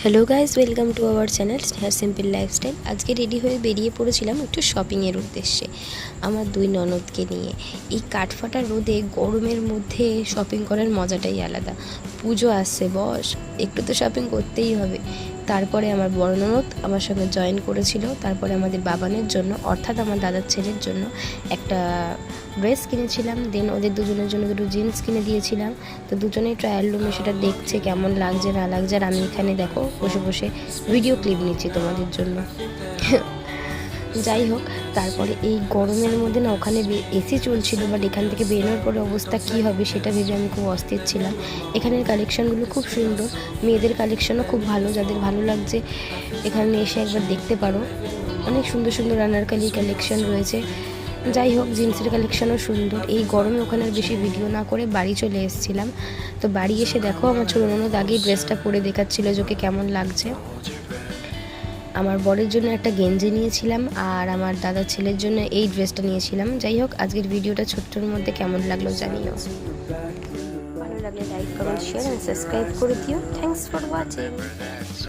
Hello guys, welcome to our channel Sneha simple lifestyle. আজকে ready হয়ে বেরিয়ে পড়েছিলাম একটু শপিংয়ের উদ্দেশ্যে আমার দুই ননদকে নিয়ে। এই কাঠফাটা রোদে গরমের মধ্যে শপিং করার মজাটাই আলাদা। পুজো আসছে বস, একটু তো শপিং করতেই হবে। তারপরে আমার বড় ননদ আমার সঙ্গে জয়েন করেছিল। তারপরে আমাদের বাবানের জন্য, অর্থাৎ আমার দাদার ছেলের জন্য একটা ড্রেস কিনেছিলাম। দেন ওদের দুজনের জন্য দুটো জিন্স কিনে দিয়েছিলাম। তো দুজনেই ট্রায়াল রুমে সেটা দেখছে কেমন লাগছে না লাগছে, আর আমি এখানে দেখো বসে বসে ভিডিও ক্লিপ নিচ্ছি তোমাদের জন্য। যাই হোক, তারপরে এই গরমের মধ্যে না ওখানে এসি চলছিল, বাট এখান থেকে বেরোনোর পরে অবস্থা কী হবে সেটা ভেবে আমি খুব অস্থির ছিলাম। এখানের কালেকশানগুলো খুব সুন্দর, মেয়েদের কালেকশানও খুব ভালো। যাদের ভালো লাগছে এখানে এসে একবার দেখতে পারো। অনেক সুন্দর সুন্দর আনারকলি কালেকশান রয়েছে। যাই হোক, জিন্সের কালেকশানও সুন্দর। এই গরমে ওখানে বেশি ভিডিও না করে বাড়ি চলে এসেছিলাম। তো বাড়ি এসে দেখো আমার ছোটো ননদ আগেই ড্রেসটা পরে দেখাচ্ছিল যে ওকে কেমন লাগছে। আমার বরের জন্য একটা গেঞ্জি নিয়েছিলাম, আর আমার দাদার ছেলের জন্য এই ড্রেসটা নিয়েছিলাম। যাই হোক, আজকের ভিডিওটা ছোট্টর মধ্যে কেমন লাগলো জানিও। ভালো লাগলে like, comment, share and subscribe করে দিও। Thanks for watching.